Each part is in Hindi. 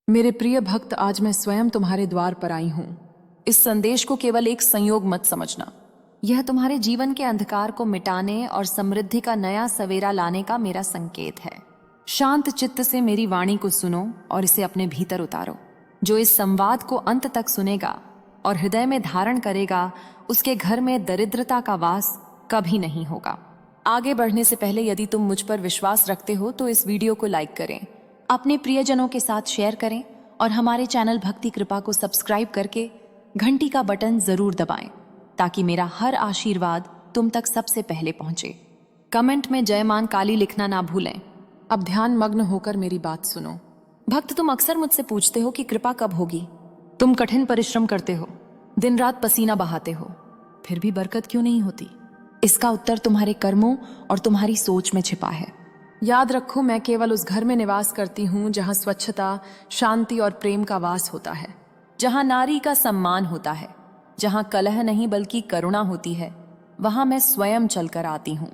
मेरे प्रिय भक्त, आज मैं स्वयं तुम्हारे द्वार पर आई हूं। इस संदेश को केवल एक संयोग मत समझना। यह तुम्हारे जीवन के अंधकार को मिटाने और समृद्धि का नया सवेरा लाने का मेरा संकेत है। शांत चित्त से मेरी वाणी को सुनो और इसे अपने भीतर उतारो। जो इस संवाद को अंत तक सुनेगा और हृदय में धारण करेगा, उसके घर में दरिद्रता का वास कभी नहीं होगा। आगे बढ़ने से पहले यदि तुम मुझ पर विश्वास रखते हो तो इस वीडियो को लाइक करें, अपने प्रियजनों के साथ शेयर करें और हमारे चैनल भक्ति कृपा को सब्सक्राइब करके घंटी का बटन जरूर दबाएं, ताकि मेरा हर आशीर्वाद तुम तक सबसे पहले पहुंचे। कमेंट में जय मां काली लिखना ना भूलें। अब ध्यान मग्न होकर मेरी बात सुनो। भक्त, तुम अक्सर मुझसे पूछते हो कि कृपा कब होगी। तुम कठिन परिश्रम करते हो, दिन रात पसीना बहाते हो, फिर भी बरकत क्यों नहीं होती? इसका उत्तर तुम्हारे कर्मों और तुम्हारी सोच में छिपा है। याद रखो, मैं केवल उस घर में निवास करती हूँ जहाँ स्वच्छता, शांति और प्रेम का वास होता है, जहाँ नारी का सम्मान होता है, जहाँ कलह नहीं बल्कि करुणा होती है। वहाँ मैं स्वयं चलकर आती हूँ।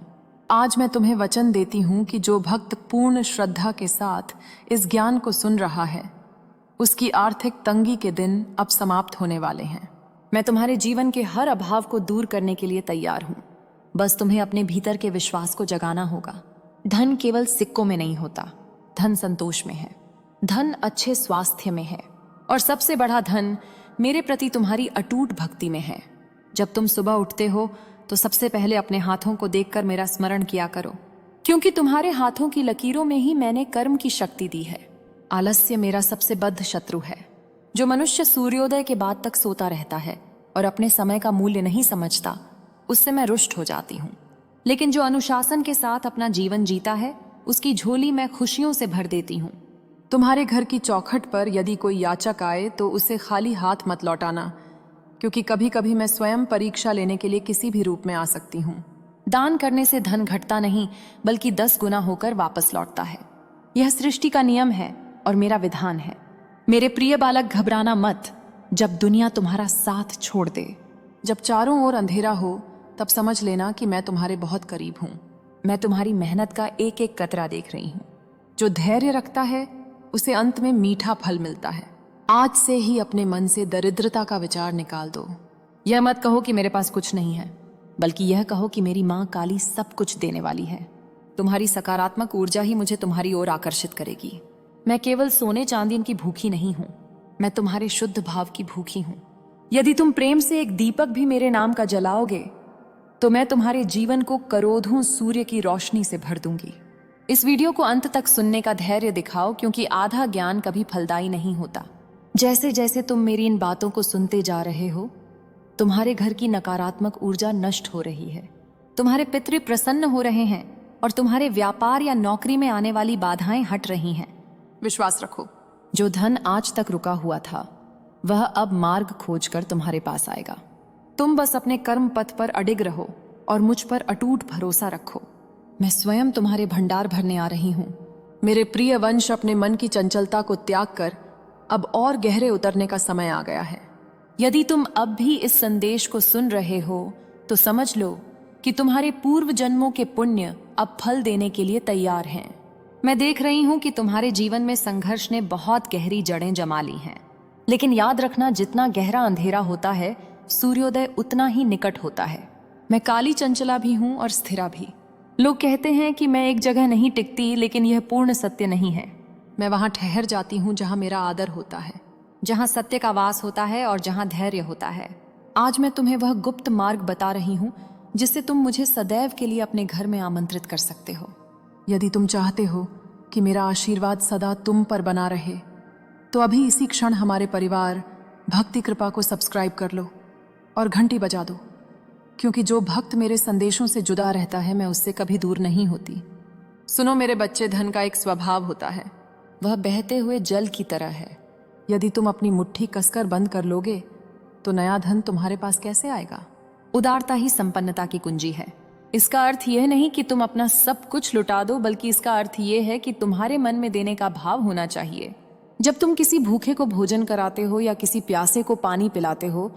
आज मैं तुम्हें वचन देती हूँ कि जो भक्त पूर्ण श्रद्धा के साथ इस ज्ञान को सुन रहा है, उसकी आर्थिक तंगी के दिन अब समाप्त होने वाले हैं। मैं तुम्हारे जीवन के हर अभाव को दूर करने के लिए तैयार हूँ। बस तुम्हें अपने भीतर के विश्वास को जगाना होगा। धन केवल सिक्कों में नहीं होता, धन संतोष में है, धन अच्छे स्वास्थ्य में है, और सबसे बड़ा धन मेरे प्रति तुम्हारी अटूट भक्ति में है। जब तुम सुबह उठते हो तो सबसे पहले अपने हाथों को देखकर मेरा स्मरण किया करो, क्योंकि तुम्हारे हाथों की लकीरों में ही मैंने कर्म की शक्ति दी है। आलस्य मेरा सबसे बद्ध शत्रु है। जो मनुष्य सूर्योदय के बाद तक सोता रहता है और अपने समय का मूल्य नहीं समझता, उससे मैं रुष्ट हो जाती हूँ। लेकिन जो अनुशासन के साथ अपना जीवन जीता है, उसकी झोली मैं खुशियों से भर देती हूँ। तुम्हारे घर की चौखट पर यदि कोई याचक आए तो उसे खाली हाथ मत लौटाना, क्योंकि कभी कभी मैं स्वयं परीक्षा लेने के लिए किसी भी रूप में आ सकती हूँ। दान करने से धन घटता नहीं, बल्कि 10 गुना होकर वापस लौटता है। यह सृष्टि का नियम है और मेरा विधान है। मेरे प्रिय बालक, घबराना मत जब दुनिया तुम्हारा साथ छोड़ दे। जब चारों ओर अंधेरा हो, तब समझ लेना कि मैं तुम्हारे बहुत करीब हूं। मैं तुम्हारी मेहनत का एक एक कतरा देख रही हूं। जो धैर्य रखता है उसे अंत में मीठा फल मिलता है। आज से ही अपने मन से दरिद्रता का विचार निकाल दो। यह मत कहो कि मेरे पास कुछ नहीं है, बल्कि यह कहो कि मेरी माँ काली सब कुछ देने वाली है। तुम्हारी सकारात्मक ऊर्जा ही मुझे तुम्हारी ओर आकर्षित करेगी। मैं केवल सोने चांदी की भूखी नहीं हूं, मैं तुम्हारे शुद्ध भाव की भूखी हूं। यदि तुम प्रेम से एक दीपक भी मेरे नाम का जलाओगे तो मैं तुम्हारे जीवन को करोधों सूर्य की रोशनी से भर दूंगी। इस वीडियो को अंत तक सुनने का धैर्य दिखाओ, क्योंकि आधा ज्ञान कभी फलदायी नहीं होता। जैसे जैसे तुम मेरी इन बातों को सुनते जा रहे हो, तुम्हारे घर की नकारात्मक ऊर्जा नष्ट हो रही है, तुम्हारे पितृ प्रसन्न हो रहे हैं और तुम्हारे व्यापार या नौकरी में आने वाली बाधाएं हट रही हैं। विश्वास रखो, जो धन आज तक रुका हुआ था वह अब मार्ग खोजकर तुम्हारे पास आएगा। तुम बस अपने कर्म पथ पर अडिग रहो और मुझ पर अटूट भरोसा रखो। मैं स्वयं तुम्हारे भंडार भरने आ रही हूँ। मेरे प्रिय वंश, अपने मन की चंचलता को त्याग कर अब और गहरे उतरने का समय आ गया है। यदि तुम अब भी इस संदेश को सुन रहे हो तो समझ लो कि तुम्हारे पूर्व जन्मों के पुण्य अब फल देने के लिए तैयार हैं। मैं देख रही हूँ कि तुम्हारे जीवन में संघर्ष ने बहुत गहरी जड़ें जमा ली हैं। लेकिन याद रखना, जितना गहरा अंधेरा होता है, सूर्योदय उतना ही निकट होता है। मैं काली चंचला भी हूं और स्थिरा भी। लोग कहते हैं कि मैं एक जगह नहीं टिकती, लेकिन यह पूर्ण सत्य नहीं है। मैं वहां ठहर जाती हूं जहां मेरा आदर होता है, जहां सत्य का वास होता है और जहां धैर्य होता है। आज मैं तुम्हें वह गुप्त मार्ग बता रही हूं जिससे तुम मुझे सदैव के लिए अपने घर में आमंत्रित कर सकते हो। यदि तुम चाहते हो कि मेरा आशीर्वाद सदा तुम पर बना रहे, तो अभी इसी क्षण हमारे परिवार भक्ति कृपा को सब्सक्राइब कर लो और घंटी बजा दो, क्योंकि जो भक्त मेरे संदेशों से जुड़ा रहता है, मैं उससे कभी दूर नहीं होती। सुनो मेरे बच्चे, धन का एक स्वभाव होता है, वह बहते हुए जल की तरह है। यदि तुम अपनी मुट्ठी कसकर बंद कर लोगे तो नया धन तुम्हारे पास कैसे आएगा? उदारता ही संपन्नता की कुंजी है। इसका अर्थ यह नहीं कि तुम अपना सब कुछ लुटा दो, बल्कि इसका अर्थ यह है कि तुम्हारे मन में देने का भाव होना चाहिए। जब तुम किसी भूखे को भोजन कराते हो या किसी प्यासे को पानी पिलाते हो,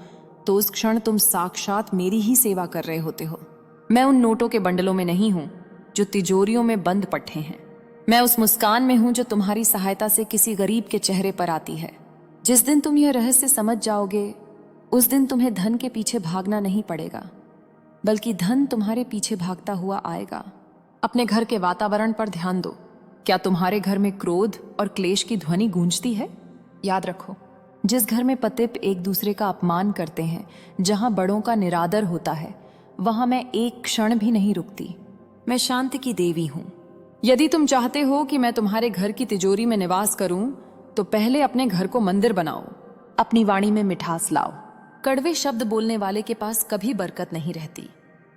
तो उस क्षण तुम साक्षात मेरी ही सेवा कर रहे होते हो। मैं उन नोटों के बंडलों में नहीं हूं जो तिजोरियों में बंद पट्टे हैं। मैं उस मुस्कान में हूं जो तुम्हारी सहायता से किसी गरीब के चेहरे पर आती है। जिस दिन तुम यह रहस्य समझ जाओगे, उस दिन तुम्हें धन के पीछे भागना नहीं पड़ेगा, बल्कि धन तुम्हारे पीछे भागता हुआ आएगा। अपने घर के वातावरण पर ध्यान दो। क्या तुम्हारे घर में क्रोध और क्लेश की ध्वनि गूंजती है? याद रखो, जिस घर में पतिप एक दूसरे का अपमान करते हैं, जहां बड़ों का निरादर होता है, वहां मैं एक क्षण भी नहीं रुकती। मैं शांति की देवी हूं। यदि तुम चाहते हो कि मैं तुम्हारे घर की तिजोरी में निवास करूं, तो पहले अपने घर को मंदिर बनाओ। अपनी वाणी में मिठास लाओ। कड़वे शब्द बोलने वाले के पास कभी बरकत नहीं रहती।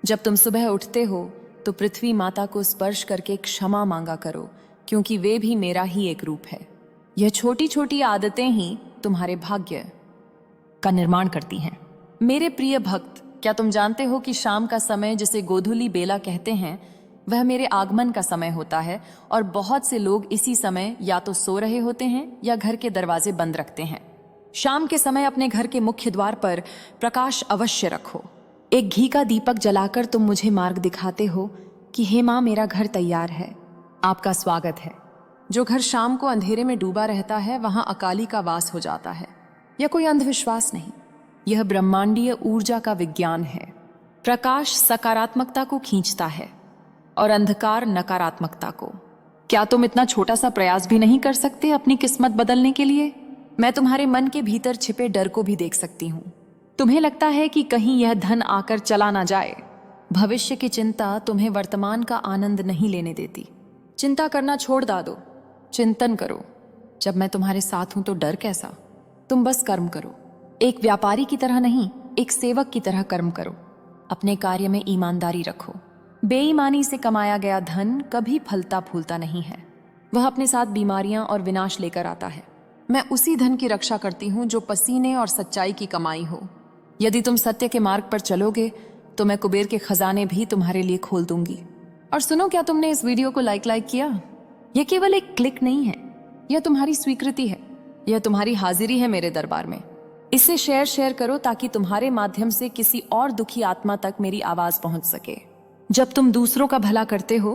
जब तुम सुबह उठते हो तो पृथ्वी माता को स्पर्श करके क्षमा मांगा करो, क्योंकि वे भी मेरा ही एक रूप है। यह छोटी छोटी आदतें ही तुम्हारे भाग्य का निर्माण करती हैं। मेरे प्रिय भक्त, क्या तुम जानते हो कि शाम का समय, जिसे गोधूली बेला कहते हैं, वह मेरे आगमन का समय होता है और बहुत से लोग इसी समय या तो सो रहे होते हैं या घर के दरवाजे बंद रखते हैं। शाम के समय अपने घर के मुख्य द्वार पर प्रकाश अवश्य रखो। एक घी का दीपक जलाकर तुम मुझे मार्ग दिखाते हो कि हे माँ, मेरा घर तैयार है, आपका स्वागत है। जो घर शाम को अंधेरे में डूबा रहता है, वहां अकाली का वास हो जाता है। यह कोई अंधविश्वास नहीं, यह ब्रह्मांडीय ऊर्जा का विज्ञान है। प्रकाश सकारात्मकता को खींचता है और अंधकार नकारात्मकता को। क्या तुम इतना छोटा सा प्रयास भी नहीं कर सकते अपनी किस्मत बदलने के लिए? मैं तुम्हारे मन के भीतर छिपे डर को भी देख सकती हूँ। तुम्हें लगता है कि कहीं यह धन आकर चला ना जाए। भविष्य की चिंता तुम्हें वर्तमान का आनंद नहीं लेने देती। चिंता करना छोड़ दो, चिंतन करो। जब मैं तुम्हारे साथ हूं तो डर कैसा? तुम बस कर्म करो। एक व्यापारी की तरह नहीं, एक सेवक की तरह कर्म करो। अपने कार्य में ईमानदारी रखो। बेईमानी से कमाया गया धन कभी फलता फूलता नहीं है। वह अपने साथ बीमारियां और विनाश लेकर आता है। मैं उसी धन की रक्षा करती हूँ जो पसीने और सच्चाई की कमाई हो। यदि तुम सत्य के मार्ग पर चलोगे तो मैं कुबेर के खजाने भी तुम्हारे लिए खोल दूंगी। और सुनो, क्या तुमने इस वीडियो को लाइक किया? यह केवल एक क्लिक नहीं है, यह तुम्हारी स्वीकृति है, यह तुम्हारी हाजिरी है मेरे दरबार में। इसे शेयर करो ताकि तुम्हारे माध्यम से किसी और दुखी आत्मा तक मेरी आवाज पहुंच सके। जब तुम दूसरों का भला करते हो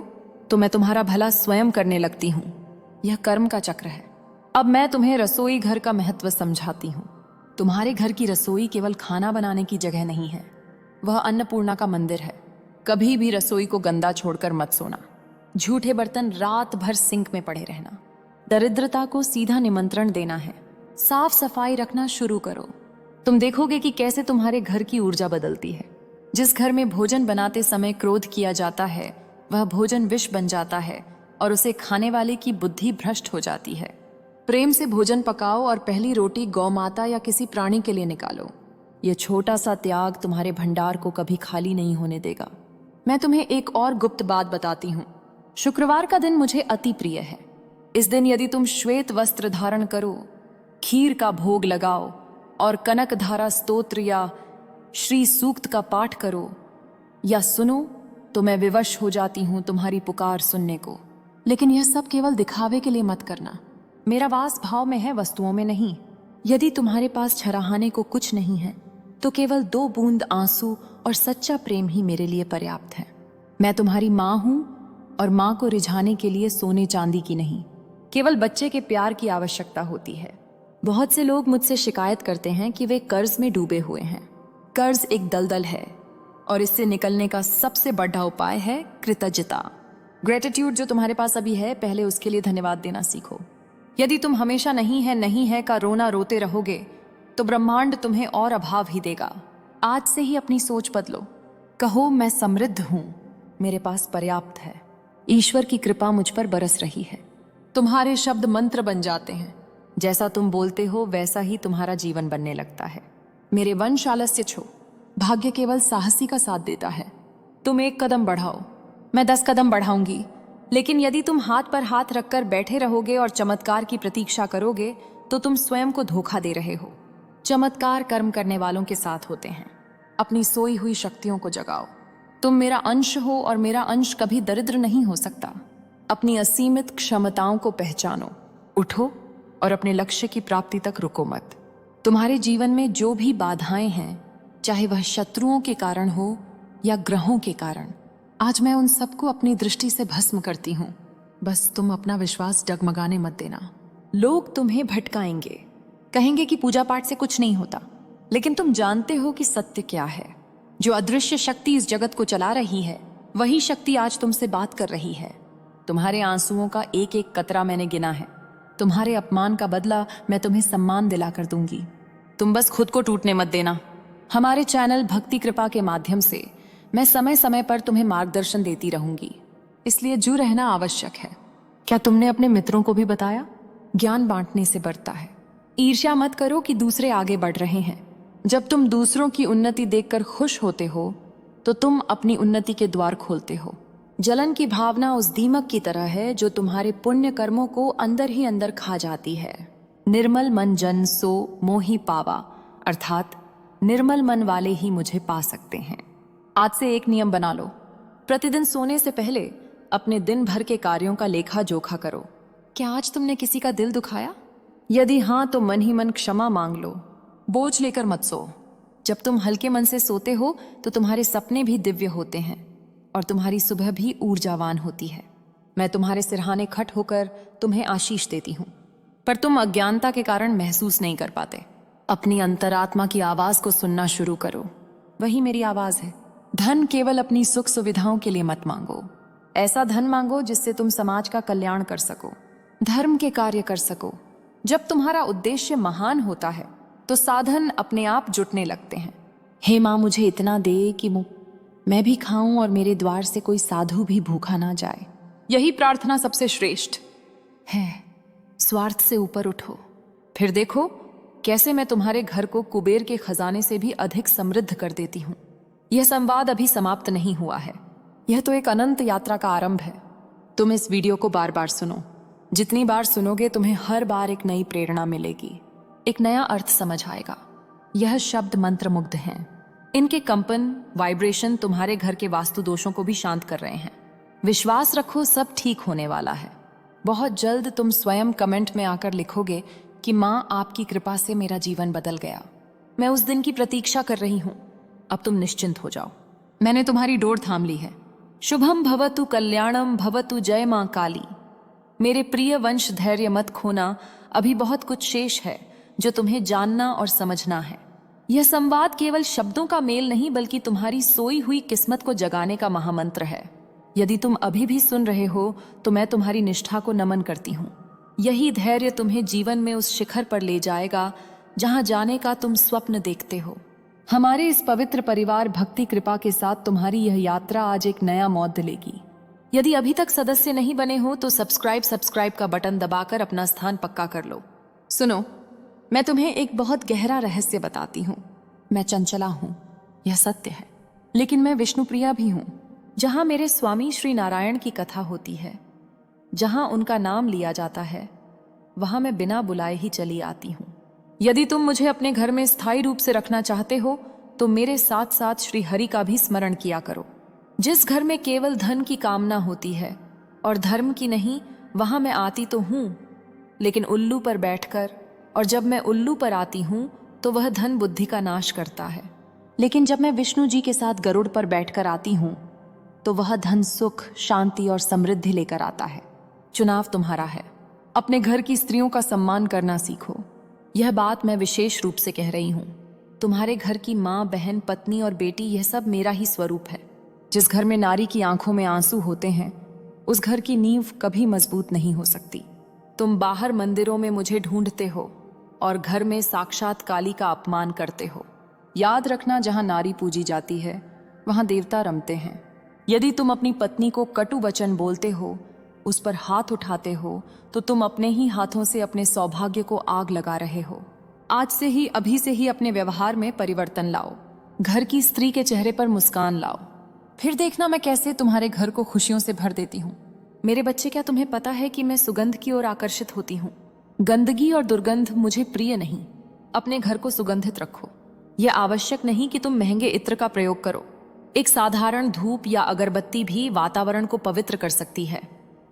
तो मैं तुम्हारा भला स्वयं करने लगती हूँ। यह कर्म का चक्र है। अब मैं तुम्हें रसोई घर का महत्व समझाती हूँ। तुम्हारे घर की रसोई केवल खाना बनाने की जगह नहीं है, वह अन्नपूर्णा का मंदिर है। कभी भी रसोई को गंदा छोड़कर मत सोना। झूठे बर्तन रात भर सिंक में पड़े रहना। दरिद्रता को सीधा निमंत्रण देना है। साफ सफाई रखना शुरू करो। तुम देखोगे कि कैसे तुम्हारे घर की ऊर्जा बदलती है। जिस घर में भोजन बनाते समय क्रोध किया जाता है, वह भोजन विष बन जाता है और उसे खाने वाले की बुद्धि भ्रष्ट हो जाती है। प्रेम से भोजन पकाओ और पहली रोटी गौ माता या किसी प्राणी के लिए निकालो। यह छोटा सा त्याग तुम्हारे भंडार को कभी खाली नहीं होने देगा। मैं तुम्हें एक और गुप्त बात बताती हूँ। शुक्रवार का दिन मुझे अति प्रिय है। इस दिन यदि तुम श्वेत वस्त्र धारण करो, खीर का भोग लगाओ और कनक धारा स्तोत्र या श्री सूक्त का पाठ करो या सुनो, तो मैं विवश हो जाती हूँ तुम्हारी पुकार सुनने को। लेकिन यह सब केवल दिखावे के लिए मत करना। मेरा वास भाव में है, वस्तुओं में नहीं। यदि तुम्हारे पास छराहाने को कुछ नहीं है तो केवल 2 बूंद आंसू और सच्चा प्रेम ही मेरे लिए पर्याप्त है। मैं तुम्हारी माँ हूं और माँ को रिझाने के लिए सोने चांदी की नहीं, केवल बच्चे के प्यार की आवश्यकता होती है। बहुत से लोग मुझसे शिकायत करते हैं कि वे कर्ज में डूबे हुए हैं। कर्ज एक दलदल है और इससे निकलने का सबसे बड़ा उपाय है कृतज्ञता। ग्रेटिट्यूड जो तुम्हारे पास अभी है, पहले उसके लिए धन्यवाद देना सीखो। यदि तुम हमेशा नहीं है का रोना रोते रहोगे तो ब्रह्मांड तुम्हें और अभाव ही देगा। आज से ही अपनी सोच बदलो। कहो, मैं समृद्ध हूं, मेरे पास पर्याप्त है। ईश्वर की कृपा मुझ पर बरस रही है। तुम्हारे शब्द मंत्र बन जाते हैं। जैसा तुम बोलते हो वैसा ही तुम्हारा जीवन बनने लगता है। मेरे वंश आलस्य छो, भाग्य केवल साहसी का साथ देता है। तुम 1 कदम बढ़ाओ, मैं 10 कदम बढ़ाऊंगी। लेकिन यदि तुम हाथ पर हाथ रखकर बैठे रहोगे और चमत्कार की प्रतीक्षा करोगे तो तुम स्वयं को धोखा दे रहे हो। चमत्कार कर्म करने वालों के साथ होते हैं। अपनी सोई हुई शक्तियों को जगाओ। तुम मेरा अंश हो और मेरा अंश कभी दरिद्र नहीं हो सकता। अपनी असीमित क्षमताओं को पहचानो, उठो और अपने लक्ष्य की प्राप्ति तक रुको मत। तुम्हारे जीवन में जो भी बाधाएं हैं, चाहे वह शत्रुओं के कारण हो या ग्रहों के कारण, आज मैं उन सबको अपनी दृष्टि से भस्म करती हूँ। बस तुम अपना विश्वास डगमगाने मत देना। लोग तुम्हें भटकाएंगे, कहेंगे कि पूजा पाठ से कुछ नहीं होता, लेकिन तुम जानते हो कि सत्य क्या है। जो अदृश्य शक्ति इस जगत को चला रही है, वही शक्ति आज तुमसे बात कर रही है। तुम्हारे आंसुओं का एक एक कतरा मैंने गिना है। तुम्हारे अपमान का बदला मैं तुम्हें सम्मान दिलाकर दूंगी। तुम बस खुद को टूटने मत देना। हमारे चैनल भक्ति कृपा के माध्यम से मैं समय समय पर तुम्हें मार्गदर्शन देती रहूंगी, इसलिए जुड़ रहना आवश्यक है। क्या तुमने अपने मित्रों को भी बताया? ज्ञान बांटने से बढ़ता है। ईर्ष्या मत करो कि दूसरे आगे बढ़ रहे हैं। जब तुम दूसरों की उन्नति देखकर खुश होते हो तो तुम अपनी उन्नति के द्वार खोलते हो। जलन की भावना उस दीमक की तरह है जो तुम्हारे पुण्य कर्मों को अंदर ही अंदर खा जाती है। निर्मल मन जन सो मोहि पावा, अर्थात निर्मल मन वाले ही मुझे पा सकते हैं। आज से एक नियम बना लो, प्रतिदिन सोने से पहले अपने दिन भर के कार्यों का लेखा जोखा करो। क्या आज तुमने किसी का दिल दुखाया? यदि हाँ तो मन ही मन क्षमा मांग लो। बोझ लेकर मत सो। जब तुम हल्के मन से सोते हो तो तुम्हारे सपने भी दिव्य होते हैं और तुम्हारी सुबह भी ऊर्जावान होती है। मैं तुम्हारे सिरहाने खट होकर तुम्हें आशीष देती हूँ, पर तुम अज्ञानता के कारण महसूस नहीं कर पाते। अपनी अंतरात्मा की आवाज को सुनना शुरू करो, वही मेरी आवाज है। धन केवल अपनी सुख सुविधाओं के लिए मत मांगो। ऐसा धन मांगो जिससे तुम समाज का कल्याण कर सको, धर्म के कार्य कर सको। जब तुम्हारा उद्देश्य महान होता है तो साधन अपने आप जुटने लगते हैं। हे माँ, मुझे इतना दे कि मैं भी खाऊं और मेरे द्वार से कोई साधु भी भूखा ना जाए। यही प्रार्थना सबसे श्रेष्ठ है। स्वार्थ से ऊपर उठो, फिर देखो कैसे मैं तुम्हारे घर को कुबेर के खजाने से भी अधिक समृद्ध कर देती हूँ। यह संवाद अभी समाप्त नहीं हुआ है, यह तो एक अनंत यात्रा का आरंभ है। तुम इस वीडियो को बार बार सुनो। जितनी बार सुनोगे तुम्हें हर बार एक नई प्रेरणा मिलेगी, एक नया अर्थ समझ आएगा। यह शब्द मंत्र मुग्ध हैं। इनके कंपन वाइब्रेशन तुम्हारे घर के वास्तु दोषों को भी शांत कर रहे हैं। विश्वास रखो, सब ठीक होने वाला है। बहुत जल्द तुम स्वयं कमेंट में आकर लिखोगे कि माँ, आपकी कृपा से मेरा जीवन बदल गया। मैं उस दिन की प्रतीक्षा कर रही हूँ। अब तुम निश्चिंत हो जाओ, मैंने तुम्हारी डोर थाम ली है। शुभम भवतु कल्याणम भवतु, जय माँ काली। मेरे प्रिय वंश, धैर्य मत खोना, अभी बहुत कुछ शेष है जो तुम्हें जानना और समझना है। यह संवाद केवल शब्दों का मेल नहीं बल्कि तुम्हारी सोई हुई किस्मत को जगाने का महामंत्र है। यदि तुम अभी भी सुन रहे हो तो मैं तुम्हारी निष्ठा को नमन करती हूँ। यही धैर्य तुम्हें जीवन में उस शिखर पर ले जाएगा जहां जाने का तुम स्वप्न देखते हो। हमारे इस पवित्र परिवार भक्ति कृपा के साथ तुम्हारी यह यात्रा आज एक नया मौत लेगी। यदि अभी तक सदस्य नहीं बने हो तो सब्सक्राइब का बटन दबाकर अपना स्थान पक्का कर लो। सुनो, मैं तुम्हें एक बहुत गहरा रहस्य बताती हूँ। मैं चंचला हूँ, यह सत्य है, लेकिन मैं विष्णुप्रिया भी हूँ। जहाँ मेरे स्वामी श्री नारायण की कथा होती है, जहाँ उनका नाम लिया जाता है, वहाँ मैं बिना बुलाए ही चली आती हूँ। यदि तुम मुझे अपने घर में स्थायी रूप से रखना चाहते हो तो मेरे साथ साथ श्री हरि का भी स्मरण किया करो। जिस घर में केवल धन की कामना होती है और धर्म की नहीं, वहाँ मैं आती तो हूँ, लेकिन उल्लू पर बैठकर, और जब मैं उल्लू पर आती हूँ तो वह धन बुद्धि का नाश करता है। लेकिन जब मैं विष्णु जी के साथ गरुड़ पर बैठकर आती हूँ तो वह धन, सुख, शांति और समृद्धि लेकर आता है। चुनाव तुम्हारा है। अपने घर की स्त्रियों का सम्मान करना सीखो। यह बात मैं विशेष रूप से कह रही हूँ। तुम्हारे घर की माँ, बहन, पत्नी और बेटी, यह सब मेरा ही स्वरूप है। जिस घर में नारी की आंखों में आंसू होते हैं, उस घर की नींव कभी मजबूत नहीं हो सकती। तुम बाहर मंदिरों में मुझे ढूंढते हो और घर में साक्षात काली का अपमान करते हो। याद रखना, जहां नारी पूजी जाती है वहां देवता रमते हैं। यदि तुम अपनी पत्नी को कटु वचन बोलते हो, उस पर हाथ उठाते हो, तो तुम अपने ही हाथों से अपने सौभाग्य को आग लगा रहे हो। आज से ही, अभी से ही अपने व्यवहार में परिवर्तन लाओ। घर की स्त्री के चेहरे पर मुस्कान लाओ, फिर देखना मैं कैसे तुम्हारे घर को खुशियों से भर देती हूँ। मेरे बच्चे, क्या तुम्हें पता है कि मैं सुगंध की ओर आकर्षित होती हूँ? गंदगी और दुर्गंध मुझे प्रिय नहीं। अपने घर को सुगंधित रखो। यह आवश्यक नहीं कि तुम महंगे इत्र का प्रयोग करो। एक साधारण धूप या अगरबत्ती भी वातावरण को पवित्र कर सकती है।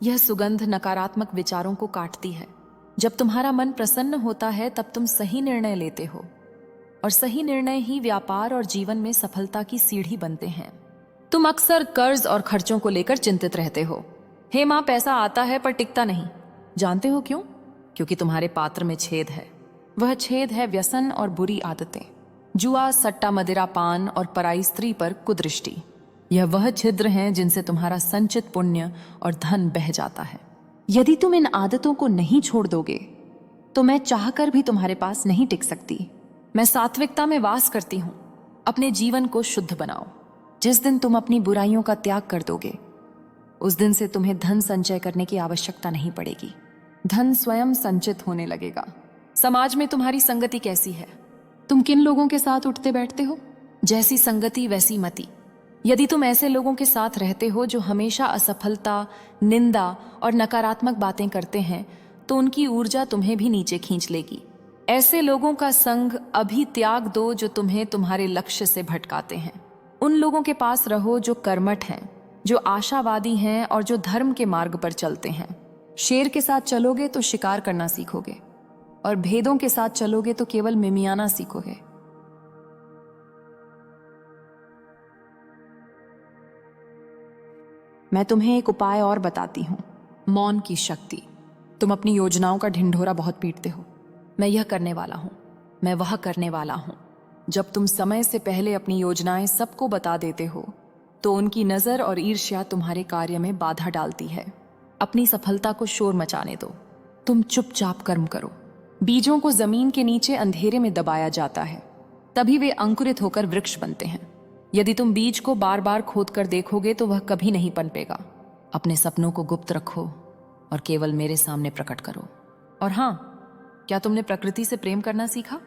यह सुगंध नकारात्मक विचारों को काटती है। जब तुम्हारा मन प्रसन्न होता है तब तुम सही निर्णय लेते हो, और सही निर्णय ही व्यापार और जीवन में सफलता की सीढ़ी बनते हैं। तुम अक्सर कर्ज और खर्चों को लेकर चिंतित रहते हो। हे माँ, पैसा आता है पर टिकता नहीं। जानते हो क्यों? क्योंकि तुम्हारे पात्र में छेद है। वह छेद है व्यसन और बुरी आदतें, जुआ, सट्टा, मदिरा पान और पराई स्त्री पर कुदृष्टि। यह वह छिद्र हैं जिनसे तुम्हारा संचित पुण्य और धन बह जाता है। यदि तुम इन आदतों को नहीं छोड़ दोगे तो मैं चाहकर भी तुम्हारे पास नहीं टिक सकती। मैं सात्विकता में वास करती हूँ। अपने जीवन को शुद्ध बनाओ। जिस दिन तुम अपनी बुराइयों का त्याग कर दोगे उस दिन से तुम्हें धन संचय करने की आवश्यकता नहीं पड़ेगी। धन स्वयं संचित होने लगेगा। समाज में तुम्हारी संगति कैसी है? तुम किन लोगों के साथ उठते बैठते हो? जैसी संगति वैसी मति। यदि तुम ऐसे लोगों के साथ रहते हो जो हमेशा असफलता, निंदा और नकारात्मक बातें करते हैं तो उनकी ऊर्जा तुम्हें भी नीचे खींच लेगी। ऐसे लोगों का संग अभी त्याग दो जो तुम्हें तुम्हारे लक्ष्य से भटकाते हैं। उन लोगों के पास रहो जो कर्मठ हैं, जो आशावादी हैं और जो धर्म के मार्ग पर चलते हैं। शेर के साथ चलोगे तो शिकार करना सीखोगे और भेदों के साथ चलोगे तो केवल मिमियाना सीखोगे। मैं तुम्हें एक उपाय और बताती हूं, मौन की शक्ति। तुम अपनी योजनाओं का ढिंढोरा बहुत पीटते हो। मैं यह करने वाला हूं, मैं वह करने वाला हूं। जब तुम समय से पहले अपनी योजनाएं सबको बता देते हो तो उनकी नजर और ईर्ष्या तुम्हारे कार्य में बाधा डालती है। अपनी सफलता को शोर मचाने दो। तुम चुपचाप कर्म करो। बीजों को जमीन के नीचे अंधेरे में दबाया जाता है, तभी वे अंकुरित होकर वृक्ष बनते हैं। यदि तुम बीज को बार बार खोद कर देखोगे तो वह कभी नहीं पनपेगा। अपने सपनों को गुप्त रखो और केवल मेरे सामने प्रकट करो। और हाँ, क्या तुमने प्रकृति से प्रेम करना सीखा?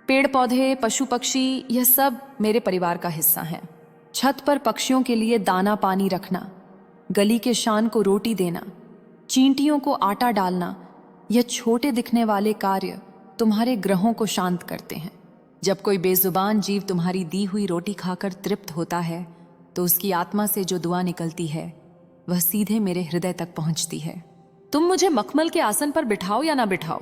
पेड़ पौधे, पशु पक्षी, यह सब मेरे परिवार का हिस्सा हैं। छत पर पक्षियों के लिए दाना पानी रखना, गली के शान को रोटी देना, चींटियों को आटा डालना, यह छोटे दिखने वाले कार्य तुम्हारे ग्रहों को शांत करते हैं। जब कोई बेजुबान जीव तुम्हारी दी हुई रोटी खाकर तृप्त होता है तो उसकी आत्मा से जो दुआ निकलती है वह सीधे मेरे हृदय तक पहुंचती है। तुम मुझे मखमल के आसन पर बिठाओ या ना बिठाओ,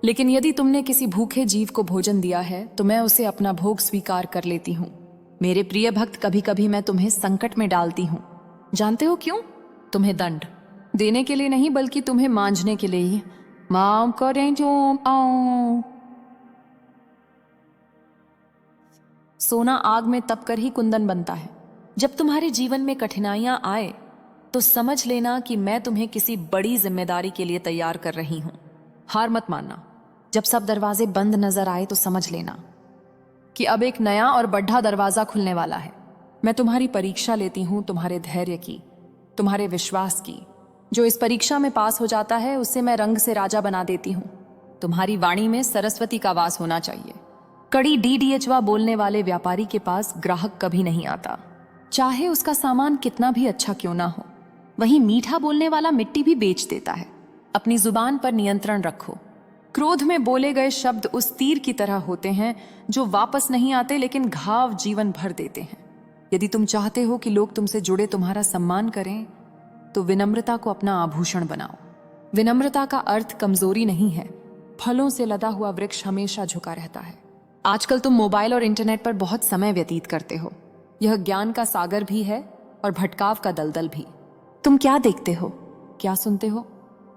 लेकिन यदि तुमने किसी भूखे जीव को भोजन दिया है तो मैं उसे अपना भोग स्वीकार कर लेती हूँ। मेरे प्रिय भक्त, कभी कभी मैं तुम्हें संकट में डालती हूँ। जानते हो क्यों? तुम्हें दंड देने के लिए नहीं, बल्कि तुम्हें मांझने के लिए ही। माफ करें जो आओ। सोना आग में तप कर ही कुंदन बनता है। जब तुम्हारे जीवन में कठिनाइयां आए तो समझ लेना कि मैं तुम्हें किसी बड़ी जिम्मेदारी के लिए तैयार कर रही हूं। हार मत मानना। जब सब दरवाजे बंद नजर आए तो समझ लेना कि अब एक नया और बढ़ा दरवाजा खुलने वाला है। मैं तुम्हारी परीक्षा लेती हूं, तुम्हारे धैर्य की, तुम्हारे विश्वास की। जो इस परीक्षा में पास हो जाता है उसे मैं रंग से राजा बना देती हूं। तुम्हारी वाणी में सरस्वती का वास होना चाहिए। कड़ी डीडीएचवा बोलने वाले व्यापारी के पास ग्राहक कभी नहीं आता, चाहे उसका सामान कितना भी अच्छा क्यों ना हो। वहीं मीठा बोलने वाला मिट्टी भी बेच देता है। अपनी जुबान पर नियंत्रण रखो। क्रोध में बोले गए शब्द उस तीर की तरह होते हैं जो वापस नहीं आते लेकिन घाव जीवन भर देते हैं। यदि तुम चाहते हो कि लोग तुमसे जुड़े तुम्हारा सम्मान करें तो विनम्रता को अपना आभूषण बनाओ। विनम्रता का अर्थ कमजोरी नहीं है। फलों से लदा हुआ वृक्ष हमेशा झुका रहता है। आजकल तुम मोबाइल और इंटरनेट पर बहुत समय व्यतीत करते हो। यह ज्ञान का सागर भी है और भटकाव का दलदल भी। तुम क्या देखते हो, क्या सुनते हो,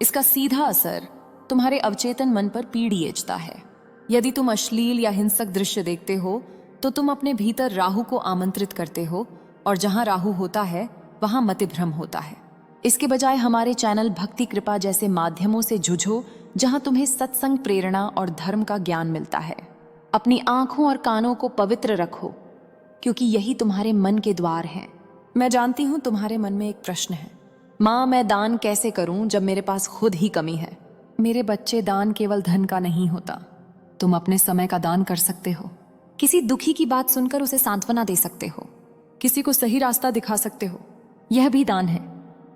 इसका सीधा असर तुम्हारे अवचेतन मन पर पीड़िएचता है। यदि तुम अश्लील या हिंसक दृश्य देखते हो तो तुम अपने भीतर राहु को आमंत्रित करते हो, और जहां राहु होता है वहां मतिभ्रम होता है। इसके बजाय हमारे चैनल भक्ति कृपा जैसे माध्यमों से जुझो, जहां तुम्हें सत्संग, प्रेरणा और धर्म का ज्ञान मिलता है। अपनी आंखों और कानों को पवित्र रखो, क्योंकि यही तुम्हारे मन के द्वार हैं। मैं जानती हूं तुम्हारे मन में एक प्रश्न है, माँ मैं दान कैसे करूं जब मेरे पास खुद ही कमी है। मेरे बच्चे, दान केवल धन का नहीं होता। तुम अपने समय का दान कर सकते हो। किसी दुखी की बात सुनकर उसे सांत्वना दे सकते हो। किसी को सही रास्ता दिखा सकते हो। यह भी दान है।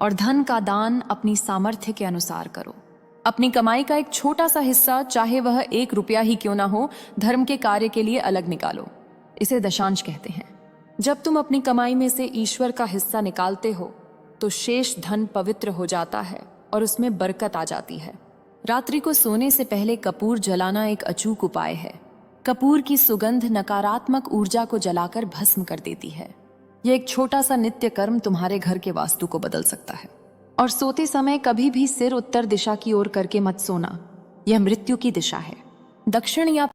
और धन का दान अपनी सामर्थ्य के अनुसार करो। अपनी कमाई का एक छोटा सा हिस्सा, चाहे वह 1 रुपया ही क्यों ना हो, धर्म के कार्य के लिए अलग निकालो। इसे दशांश कहते हैं। जब तुम अपनी कमाई में से ईश्वर का हिस्सा निकालते हो तो शेष धन पवित्र हो जाता है और उसमें बरकत आ जाती है। रात्रि को सोने से पहले कपूर जलाना एक अचूक उपाय है। कपूर की सुगंध नकारात्मक ऊर्जा को जलाकर भस्म कर देती है। यह एक छोटा सा नित्य कर्म तुम्हारे घर के वास्तु को बदल सकता है। और सोते समय कभी भी सिर उत्तर दिशा की ओर करके मत सोना, यह मृत्यु की दिशा है। दक्षिण या